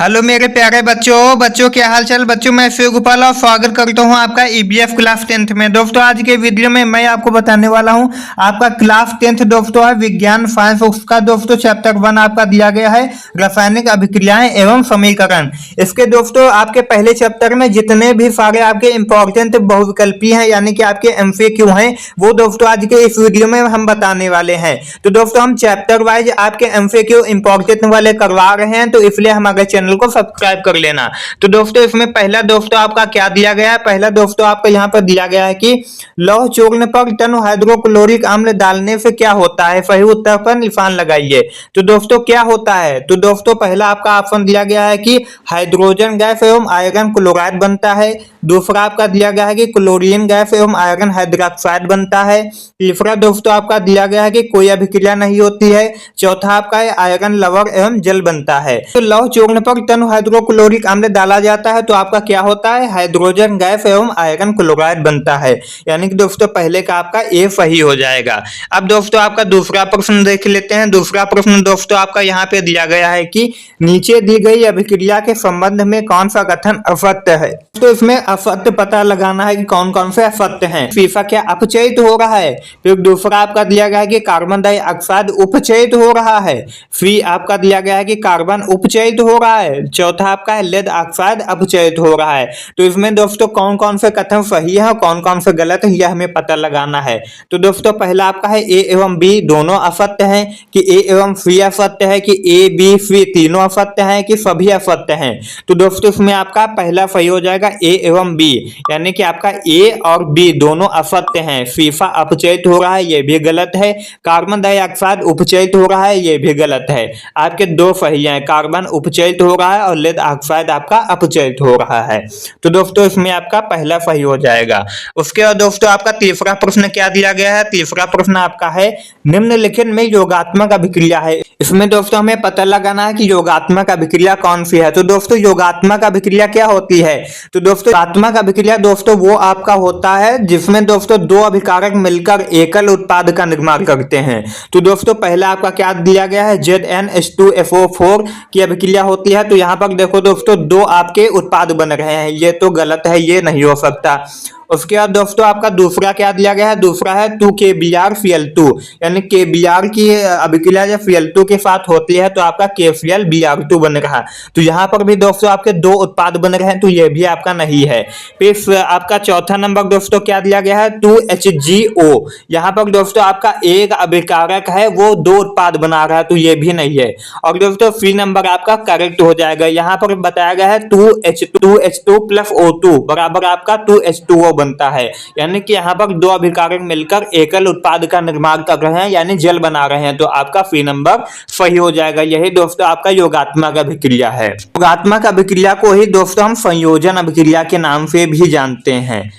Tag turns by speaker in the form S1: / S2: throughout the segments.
S1: Hello मेरे प्यारे बच्चों क्या हाल चाल बच्चों। मैं शिव गोपाल और स्वागत करता हूं आपका ईबीएफ क्लास 10th में। दोस्तों आज के वीडियो में मैं आपको बताने वाला हूं आपका क्लास 10th दोस्तों है विज्ञान साइंस, उसका दोस्तों चैप्टर 1 आपका दिया गया है रासायनिक अभिक्रियाएं एवं समीकरण। इसके दोस्तों आपके पहले चैप्टर में जितने भी सारे आपके इंपॉर्टेंट बहुविकल्पी हैं यानी कि आपके एमसीक्यू हैं वो दोस्तों आज के इस वीडियो में हम बताने वाले हैं। तो दोस्तों हम चैप्टर वाइज आपके एमसीक्यू इंपॉर्टेंट वाले करवा रहे हैं, तो इसलिए हमारे चैनल को सब्सक्राइब कर लेना। तो दोस्तों इसमें पहला दोस्तों आपका क्या दिया गया है, पहला दोस्तों आपका यहाँ पर दिया गया है कि लौह चूर्ण पर टन हाइड्रोक्लोरिक अम्ल डालने से क्या होता है। सही उत्तर पर निशान लगाइए। तो दोस्तों क्या होता है, तो दोस्तों पहला आपका ऑप्शन दिया गया है कि हाइड्रोजन गैस एवं आयरन क्लोराइड बनता है। दूसरा आपका दिया गया है कि क्लोरीन गैस एवं आयरन हाइड्रोक्साइड बनता है। तीसरा दोस्तों आपका दिया गया है कि कोई अभिक्रिया नहीं होती है। चौथा आपका है आयरन लवण एवं जल बनता है। तो लौह चूर्ण पर टन हाइड्रोक्लोरिक अम्ल डाला जाता है तो आपका क्या होता है, हाइड्रोजन गैस एवं आयरन क्लोराइड बनता है। यानी कि दोस्तों पहले का आपका ए सही हो जाएगा। अब दोस्तों आपका दूसरा प्रश्न देख लेते हैं। दूसरा प्रश्न दोस्तों आपका यहाँ पे दिया गया है कि नीचे दी गई अभिक्रिया के संबंध में कौन सा कथन असत्य है। तो इसमें असत्य पता लगाना है कि कौन कौन से असत्य हैं। फीफा क्या अपचयित हो रहा है। फिर दूसरा आपका दिया गया है कि कार्बन डाइऑक्साइड उपचयित हो रहा है। फिर आपका दिया गया है कि कार्बन उपचयित हो रहा है। चौथा आपका है लेड ऑक्साइड अपचयित हो रहा है। तो इसमें दोस्तों कौन कौन से कथन सही है और कौन कौन से गलत है यह हमें पता लगाना है। तो दोस्तों पहला आपका है ए एवं बी दोनों असत्य हैं, कि ए एवं सी असत्य है, कि ए बी सी तीनों असत्य हैं, कि सभी असत्य हैं। तो दोस्तों इसमें आपका पहला सही हो जाएगा ए एवं बी, यानी कि आपका ए और बी दोनों असत्य हैं। फीफा अपचयित हो रहा है ये भी गलत है। कार्बन डाइऑक्साइड उपचयित हो रहा है ये भी गलत है। आपके दो सही हैं, कार्बन उपचयित हो रहा है और लेड ऑक्साइड आपका अपचयित हो रहा है। तो दोस्तों इसमें आपका पहला सही हो जाएगा। उसके बाद दोस्तों आपका तीसरा प्रश्न क्या दिया गया है। तीसरा प्रश्न आपका है निम्नलिखित में योगात्मक अभिक्रिया है। इसमें दोस्तों हमें पता लगाना है कि योगात्मक अभिक्रिया कौन सी है। तो दोस्तों योगात्मक अभिक्रिया क्या होती है। तो दोस्तों योगात्मक अभिक्रिया दोस्तों वो आपका होता है जिसमें दोस्तों दो अभिकारक मिलकर एकल उत्पाद का निर्माण करते हैं। तो दोस्तों पहला आपका क्या दिया गया है ZnH2SO4 की अभिक्रिया होती है। तो यहाँ पर देखो दोस्तों दो आपके उत्पाद बन रहे हैं, ये तो गलत है, ये नहीं हो सकता। उसके बाद दोस्तों आपका दूसरा क्या दिया गया है, दूसरा है 2KBrCl2, यानी KBr की अभिक्रिया जब Cl2 के साथ होती है तो आपका KClBr2 बन रहा है। तो यहाँ पर भी दोस्तों आपके दो उत्पाद बन रहे हैं, तो ये भी आपका नहीं है। फिर आपका चौथा नंबर दोस्तों क्या दिया गया है 2HgO, यहाँ पर दोस्तों आपका एक अभिकारक है वो दो उत्पाद बना रहा है, तो ये भी नहीं है। और दोस्तों सी नंबर आपका करेक्ट हो जाएगा। यहाँ पर बताया गया है 2H2 प्लस O2 बराबर आपका 2H2O बनता है, यानी कि यहाँ पर दो अभिकारक मिलकर एकल उत्पाद का निर्माण कर रहे हैं यानी जल बना रहे हैं। तो आपका सी नंबर सही हो जाएगा। यही दोस्तों आपका योगात्मक अभिक्रिया है। योगात्मक अभिक्रिया को ही दोस्तों हम संयोजन अभिक्रिया के नाम से भी जानते हैं।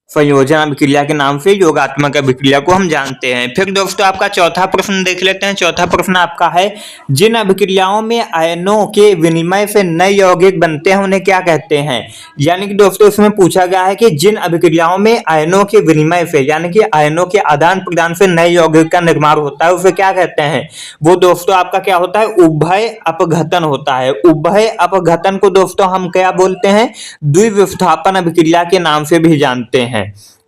S1: संयोजन अभिक्रिया के नाम से योगात्मक अभिक्रिया को हम जानते हैं। फिर दोस्तों आपका चौथा प्रश्न देख लेते हैं। चौथा प्रश्न आपका है जिन अभिक्रियाओं में आयनों के विनिमय से नए यौगिक बनते हैं उन्हें क्या कहते हैं। यानी कि दोस्तों इसमें पूछा गया है कि जिन अभिक्रियाओं में आयनों के विनिमय से यानी कि आयनों के आदान प्रदान से नए यौगिक का निर्माण होता है उसे क्या कहते हैं। वो दोस्तों आपका क्या होता है, उभय अपघटन होता है। उभय अपघटन को दोस्तों हम क्या बोलते हैं, द्विविस्थापन अभिक्रिया के नाम से भी जानते हैं।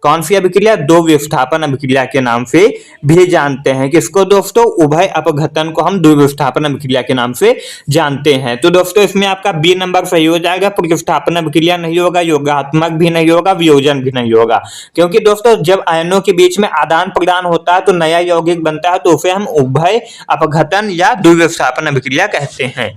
S1: कौन सी अभिक्रिया, दो विस्थापन अभिक्रिया के नाम से भी जानते हैं। किसको दोस्तों, उभय अपघटन को हम द्विविस्थापन अभिक्रिया के नाम से जानते हैं। तो दोस्तों इसमें आपका बी नंबर सही हो जाएगा। प्रतिस्थापन अभिक्रिया नहीं होगा, योगात्मक भी नहीं होगा, वियोजन भी नहीं होगा। क्योंकि दोस्तों जब आयनों के बीच में आदान प्रदान होता है तो नया यौगिक बनता है, तो उसे हम उभय अपघटन या द्विविस्थापन अभिक्रिया कहते हैं।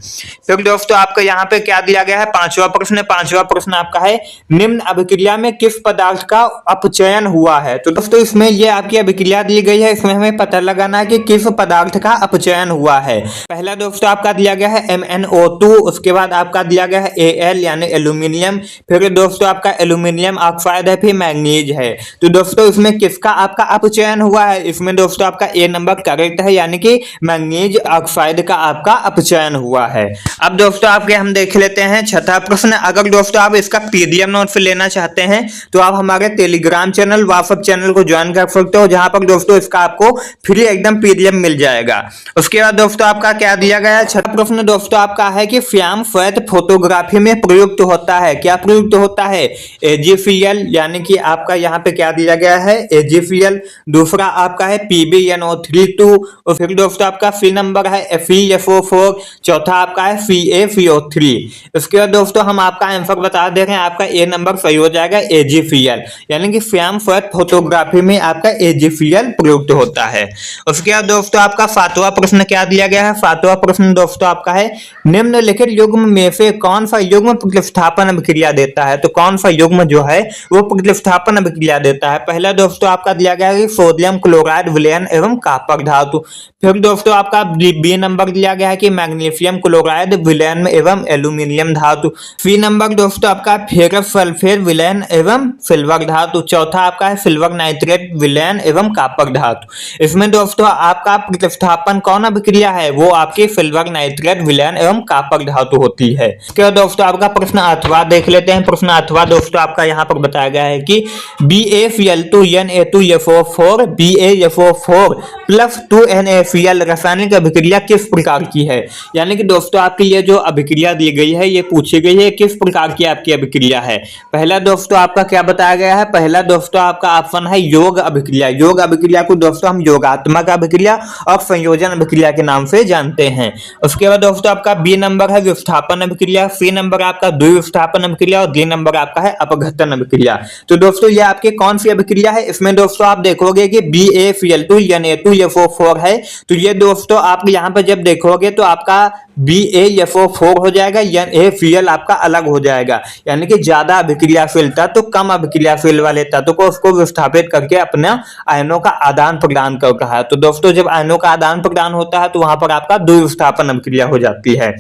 S1: फिर दोस्तों आपको यहाँ पे क्या दिया गया है, पांचवा प्रश्न। पांचवा प्रश्न आपका है निम्न अभिक्रिया में किस पदार्थ का चयन हुआ है। तो दोस्तों इसमें ये आपकी अभिक्रिया दी गई है, इसमें हमें पता लगाना है कि किस पदार्थ का अपचयन हुआ है। पहला दोस्तों आपका दिया गया है MnO2, उसके बाद आपका दिया गया है Al यानी एल्यूमिनियम, फिर दोस्तों आपका एल्यूमिनियम ऑक्साइड है, फिर मैंगनीज है। तो दोस्तों इसमें किसका आपका अपचयन हुआ है, इसमें दोस्तों आपका ए नंबर करेक्ट है, यानी कि मैंगनीज ऑक्साइड का आपका अपचयन हुआ है। अब दोस्तों आपके हम देख लेते हैं छठा प्रश्न। अगर दोस्तों आप इसका PDF नोट्स लेना चाहते हैं तो आप हमारे Telegram Telegram channel WhatsApp channel को ज्वाइन कर सकते हो, जहां पर दोस्तों इसका आपको फ्री एकदम पीडीएफ मिल जाएगा। उसके बाद दोस्तों आपका क्या दिया गया है, छठा प्रश्न दोस्तों आपका है कि फ्याम फैट फोटोग्राफी में प्रयुक्त होता है, क्या प्रयुक्त होता है, एजीफीएल, यानी कि आपका यहाँ पे क्या दिया गया है, एजीफीएल। दूसरा आपका है PbNO32, और फिर दोस्तों आपका सी नंबर है FeFO4, चौथा आपका है FeFO3। उसके बाद दोस्तों हम आपका आंसर बता दे रहे हैं, आपका ए नंबर सही हो जाएगा, एजीफीएल, यानी कि फ्याम फैट फोटोग्राफी में आपका एजीफीएल प्रयुक्त होता है। उसके बाद दोस्तों आपका सातवां प्रश्न क्या दिया गया है, सातवां प्रश्न दोस्तों आपका है निम्नलिखित युग्म में से कौन सा युग्म प्रतिस्थापन अभिक्रिया देता है, तो कौन सा युग्म जो है वो प्रतिस्थापन अभिक्रिया देता है। पहला दोस्तों आपका दिया गया है सोडियम क्लोराइड विलयन एवं कॉपर धातु। फिर दोस्तों आपका बी नंबर दिया गया है कि मैग्नीशियम क्लोराइड विलयन एवं एल्यूमिनियम धातु। सी नंबर दोस्तों आपका फेरस सल्फेट विलयन एवं सिल्वर धातु। चौथा आपका है सिल्वर नाइट्रेट विलयन एवं कॉपर धातु। इसमें दोस्तों आपका प्रतिस्थापन कौन अभिक्रिया है, वो आपकी सिल्वर नाइट्रेट विलयन एवं कॉपर धातु होती है। इसके बाद दोस्तों आपका प्रश्न 8वां देख लेते हैं। प्रश्न 8वां दोस्तों आपका यहाँ पर बताया गया है कि BaCl2Na2FO4 BaFO4 प्लस 2NaCl रासायनिक अभिक्रिया किस प्रकार की है, यानी कि दोस्तों आपकी ये जो अभिक्रिया दी गई है ये पूछी गई है किस प्रकार की आपकी अभिक्रिया है। पहला दोस्तों आपका क्या बताया गया है, पहला दोस्तों आपका ऑप्शन है योग अभिक्रिया। योग अभिक्रिया को दोस्तों हम योगात्मक अभिक्रिया और संयोजन अभिक्रिया के नाम से जानते हैं। उसके बाद दोस्तों आपका बी नंबर है विस्थापन अभिक्रिया, सी नंबर आपका द्विविस्थापन अभिक्रिया और डी नंबर आपका है अपघटन अभिक्रिया। तो दोस्तों ये आपके कौन सी अभिक्रिया है, इसमें दोस्तों आप देखोगे कि BaCl2Na2FO4 है, तो ये दोस्तों आप यहाँ पर जब देखोगे तो आपका BaFO4 हो जाएगा, NaCl आपका अलग हो जाएगा, यानी कि ज्यादा अभिक्रियाशील तत्व कम अभिक्रियाशील वाले तत्व को उसको विस्थापित करके अपना आयनों का आदान प्रदान कर रहा है। तो दोस्तों जब आयनों का आदान प्रदान होता है तो वहां पर आपका द्विविस्थापन अभिक्रिया हो जाती है,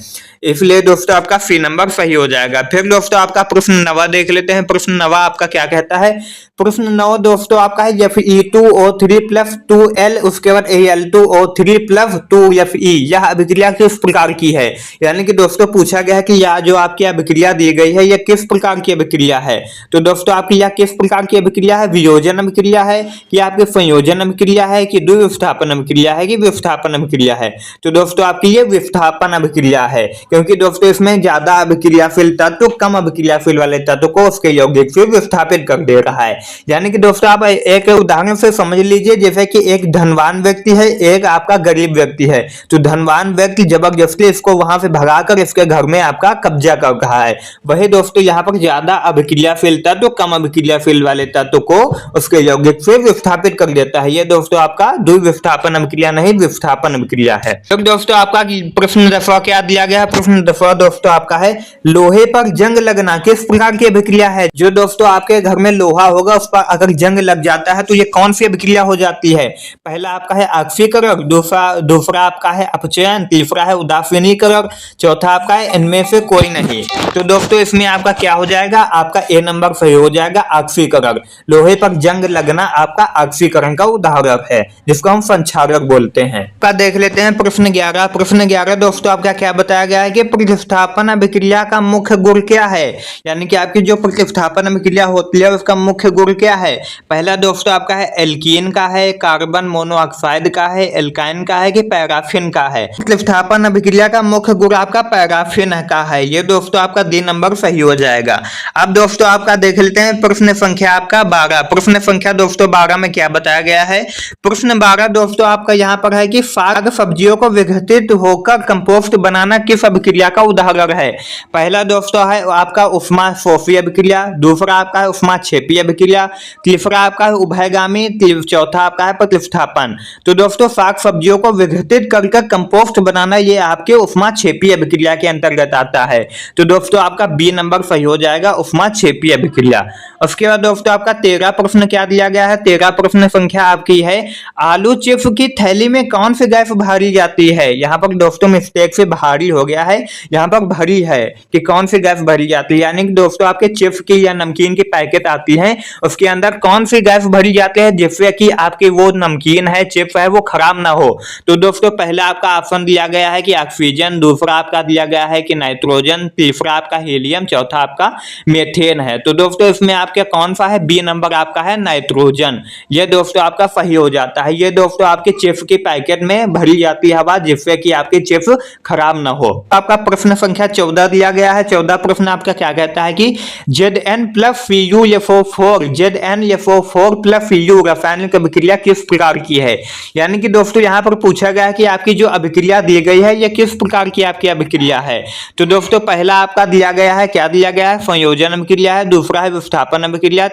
S1: इसलिए दोस्तों आपका सी नंबर सही हो जाएगा। फिर दोस्तों आपका प्रश्न 9 देख लेते हैं। प्रश्न 9 आपका क्या कहता है, प्रश्न 9 दोस्तों आपका है Fe2O3 प्लस 2L उसके बाद Al2O3 प्लस 2Fe, यह अभिक्रिया किस प्रकार की है, यानी कि दोस्तों पूछा गया है कि यह जो आपकी अभिक्रिया दी गई है यह किस प्रकार की अभिक्रिया है। तो दोस्तों आपकी यह किस प्रकार की अभिक्रिया है, वियोजन अभिक्रिया है कि आपकी संयोजन अभिक्रिया है कि द्विविस्थापन अभिक्रिया है कि विस्थापन अभिक्रिया है। तो दोस्तों आपकी ये विस्थापन अभिक्रिया है, क्योंकि दोस्तों इसमें ज्यादा अभिक्रियाशील तत्व कम अभिक्रियाशील वाले तत्व को उसके यौगिक से विस्थापित कर दे रहा है। यानी कि दोस्तों आप एक उदाहरण से समझ लीजिए, जैसे कि एक धनवान व्यक्ति है, एक आपका गरीब व्यक्ति है, तो धनवान व्यक्ति जबरदस्ती इसको वहां से भगाकर इसके घर में आपका कब्जा कर रहा है। वही दोस्तों यहाँ पर ज्यादा अभिक्रियाशील तत्व कम अभिक्रियाशील वाले तत्व को उसके यौगिक से विस्थापित कर देता है। ये दोस्तों आपका द्विविस्थापन अभिक्रिया नहीं विस्थापन अभिक्रिया है। तो दोस्तों आपका प्रश्न 10वां क्या दिया गया है, प्रश्न 10वां दोस्तों आपका है लोहे पर जंग लगना किस प्रकार की अभिक्रिया है। जो दोस्तों आपके घर में लोहा होगा उस पर अगर जंग लग जाता है तो ये कौन सी अभिक्रिया हो जाती है। पहला आपका है ऑक्सीकरण, दूसरा आपका है अपचयन, तीसरा है उदासीनीकरण, चौथा आपका है इनमें से कोई नहीं। तो दोस्तों इसमें आपका क्या हो जाएगा, आपका ए नंबर सही हो जाएगा, ऑक्सीकरण। लोहे पर जंग लगना आपका ऑक्सीकरण का उदाहरण है, जिसको हम संक्षारक बोलते हैं। का देख लेते हैं प्रश्न 11। प्रश्न 11 दोस्तों आपका क्या बताया गया है कि प्रतिस्थापन अभिक्रिया का मुख्य गुण क्या है, यानी कि आपकी जो प्रतिस्थापन अभिक्रिया होती है उसका मुख्य गुण क्या है। पहला दोस्तों आपका है एल्कीन का है, कार्बन मोनोऑक्साइड का है, एल्काइन का है कि पैराफिन का है। प्रतिस्थापन अभिक्रिया का मुख्य गुण आपका पैराफिन का है, ये दोस्तों आपका डी नंबर सही हो जाएगा। अब दोस्तों आपका देख लेते हैं प्रश्न संख्या आपका 12। प्रश्न संख्या दोस्तों 12 में क्या बताया गया है। प्रश्न 12 दोस्तों आपका यहाँ पर है कि साग सब्जियों को विघटित होकर कंपोस्ट बनाना किस अभिक्रिया का उदाहरण है। पहला दोस्तों है आपका उष्मा सोफी अभिक्रिया, दूसरा आपका है उष्मा क्षेपी अभिक्रिया, तीसरा आपका है उभयगामी, चौथा आपका है प्रतिस्थापन। तो दोस्तों साग सब्जियों को विघटित करके कंपोस्ट बनाना ये आपके उष्मा क्षेपी अभिक्रिया के अंतर्गत आता है। तो दोस्तों आपका बी नंबर सही हो जाएगा, उष्मा क्षेपी अभिक्रिया। उसके बाद दोस्तों आपका 13 प्रश्न क्या दिया गया है। 13 प्रश्न संख्या आपकी है आलू चिप्स की थैली में कौन सी गैस भरी जाती है। यहाँ पर दोस्तों मिस्टेक से भारी हो गया है, यहाँ पर भरी है कि कौन सी गैस भरी जाती है, यानी कि दोस्तों आपके चिप्स की या नमकीन की पैकेट आती है उसके अंदर कौन सी गैस भरी जाती है जिससे कि आपकी वो नमकीन है, चिप्स है, वो खराब ना हो। तो दोस्तों पहला आपका ऑप्शन दिया गया है कि ऑक्सीजन, दूसरा आपका दिया गया है कि नाइट्रोजन, तीसरा आपका हीलियम, चौथा आपका मीथेन है। तो दोस्तों इसमें आपका कौन सा है, बी नंबर आपका है नाइट्रोजन। ये दोस्तों आपका सही हो जाता है। ये दोस्तों आपके चिप्स के पैकेट में भरी जाती है हवा जिससे कि आपकी चिप्स खराब ना हो। आपका प्रश्न संख्या 14 दिया गया है। 14 प्रश्न आपका क्या कहता है कि Zn plus CuFO4 ZnFO4 plus Cu रासायनिक अभिक्रिया किस प्रकार की है। यानी कि दोस्तों यहाँ पर पूछा गया है कि आपकी जो अभिक्रिया दी गई है यह किस प्रकार की आपकी अभिक्रिया है। तो दोस्तों पहला आपका दिया गया है, क्या दिया गया है, संयोजन अभिक्रिया है, दूसरा है विस्थापन अभिक्रिया,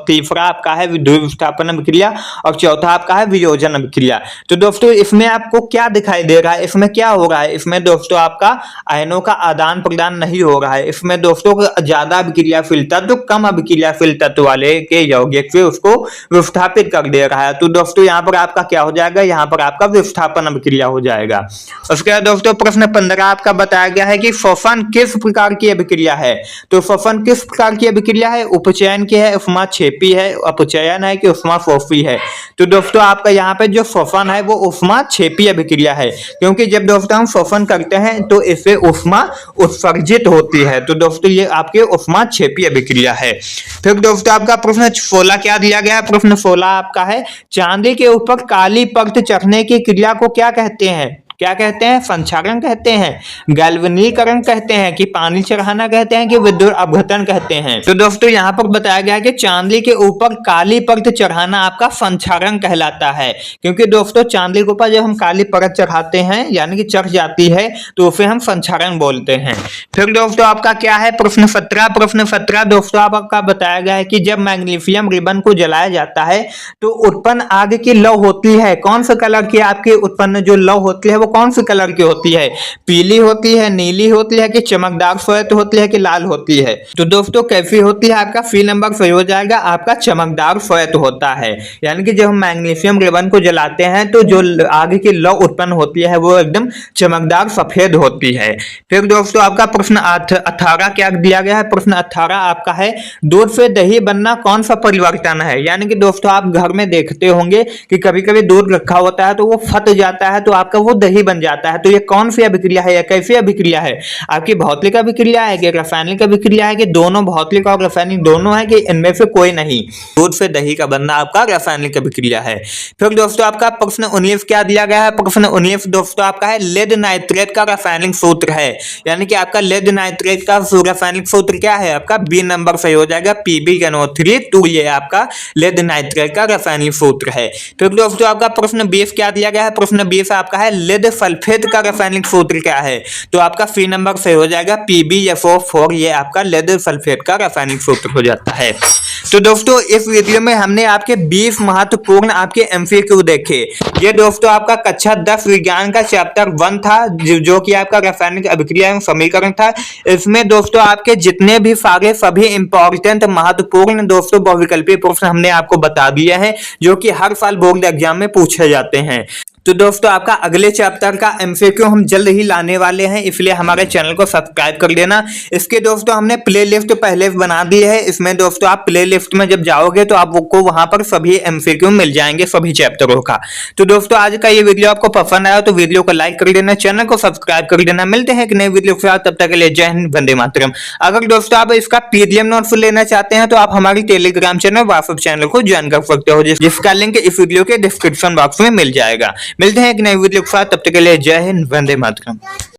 S1: तीसरा आपका है विद्युत विस्थापन अभिक्रिया और चौथा आपका है वियोजन अभिक्रिया। तो दोस्तों इसमें आपको क्या दिखाई दे रहा है, इसमें क्या हो रहा है, इसमें दोस्तों आपका आयनों का आदान प्रदान नहीं हो रहा है। इसमें दोस्तों ज्यादा अभिक्रियाशील तत्व कम अभिक्रियाशील तत्व वाले के यौगिक से उसको विस्थापित कर दे रहा है। तो दोस्तों यहाँ पर आपका क्या हो जाएगा, यहाँ पर आपका विस्थापन अभिक्रिया हो जाएगा। उसके बाद दोस्तों प्रश्न 15 आपका बताया गया है कि श्वसन किस प्रकार की अभिक्रिया है। तो श्वसन किस प्रकार की अभिक्रिया है, उपचयन की है, ऊष्माक्षेपी है, अपचयन है कि ऊष्माशोषी है। तो दोस्तों आपका यहाँ पे जो श्वसन है वो ऊष्माक्षेपी अभिक्रिया है, क्योंकि जब दोस्तों हम श्वसन करते हैं तो इससे ऊष्मा उत्सर्जित होती है। तो दोस्तों ये आपके ऊष्माक्षेपी अभिक्रिया है। फिर दोस्तों आपका प्रश्न 16 क्या दिया गया है। प्रश्न 16 आपका है चांदी के ऊपर काली परत चढ़ने की क्रिया को क्या कहते हैं। क्या कहते हैं, संक्षारण कहते हैं, गैल्वेनीकरण कहते हैं कि पानी चढ़ाना कहते हैं कि विद्युत अपघटन कहते हैं। तो दोस्तों यहाँ पर बताया गया है कि चांदी के ऊपर काली परत चढ़ाना आपका संक्षारण कहलाता है, क्योंकि दोस्तों चांदी के ऊपर जब हम काली परत चढ़ाते हैं यानी कि चढ़ जाती है तो उसे हम संक्षारण बोलते हैं। फिर दोस्तों आपका क्या है प्रश्न 17। प्रश्न 17 दोस्तों आपका बताया गया है कि जब मैग्नीशियम रिबन को जलाया जाता है तो उत्पन्न आग की लौ होती है, कौन सा कलर की आपकी उत्पन्न जो लौ होती है कौन सी कलर की होती है, पीली होती है, नीली होती है कि चमकदार श्वेत होती है कि लाल होती है। तो दोस्तों कैसी होती है, आपका सी नंबर सही हो जाएगा, आपका चमकदार श्वेत होता है। यानी कि जब हम मैग्नीशियम रिबन को जलाते हैं तो जो आग की लौ उत्पन्न होती है वो एकदम चमकदार सफेद होती है। फिर दोस्तों आपका प्रश्न 18 क्या दिया गया है। प्रश्न 18 आपका है दूध से दही बनना कौन सा परिवर्तन है। यानी कि दोस्तों आप घर में देखते होंगे कि कभी कभी दूध रखा होता है तो वो फट जाता है तो आपका वो दही बन जाता है। तो ये कौन सी अभिक्रिया है या कैसी अभिक्रिया है, आपकी भौतिक अभिक्रिया है कि रासायनिक अभिक्रिया है कि दोनों, भौतिक और रासायनिक दोनों है कि इनमें से कोई नहीं। दूध से दही का बनना आपका रासायनिक अभिक्रिया है। फिर दोस्तों आपका प्रश्न 19 क्या दिया गया है। प्रश्न 19 दोस्तों आपका है लेड नाइट्रेट का रासायनिक सूत्र है। यानी कि आपका लेड नाइट्रेट का रासायनिक सूत्र क्या है, आपका बी नंबर सही हो जाएगा, PbNO3 ये आपका लेड नाइट्रेट का रासायनिक सूत्र है। फिर दोस्तों आपका प्रश्न 20 क्या दिया गया है। प्रश्न 20 आपका है लेड सल्फेट का रासायनिक सूत्र क्या है। तो आपका सी नंबर सही हो जाएगा, PbFO4 ये आपका लेड सल्फेट का रासायनिक सूत्र हो जाता है। तो दोस्तों इस वीडियो में हमने आपके 20 महत्वपूर्ण आपके MCQ देखे। ये दोस्तों आपका कक्षा 10 विज्ञान का चैप्टर 1 था जो कि आपका रासायनिक अभिक्रिया एवं समीकरण था। इसमें दोस्तों आपके जितने भी सारे सभी इंपॉर्टेंट महत्वपूर्ण दोस्तों बहुविकल्पीय प्रश्न हमने आपको बता दिए हैं जो कि हर साल बोर्ड एग्जाम में पूछे जाते हैं। तो दोस्तों आपका अगले चैप्टर का MCQ हम जल्द ही लाने वाले हैं, इसलिए हमारे चैनल को सब्सक्राइब कर देना। इसके दोस्तों हमने प्लेलिस्ट पहले बना दी है, इसमें दोस्तों आप प्लेलिस्ट में जब जाओगे तो आपको वहां पर सभी MCQ मिल जाएंगे सभी चैप्टरों का। तो दोस्तों आज का ये वीडियो आपको पसंद आया तो वीडियो को लाइक कर देना, चैनल को सब्सक्राइब कर देना। मिलते हैं एक नए वीडियो के साथ, तब तक के लिए जय हिंद, वंदे मातरम। अगर दोस्तों आप इसका PDF नोट्स लेना चाहते हैं तो आप हमारी टेलीग्राम चैनल व्हाट्सएप चैनल को ज्वाइन कर सकते हो, जिसका लिंक इस वीडियो के डिस्क्रिप्शन बॉक्स में मिल जाएगा। मिलते हैं एक नए वीडियो के साथ, तब तक के लिए जय हिंद, वंदे मातरम।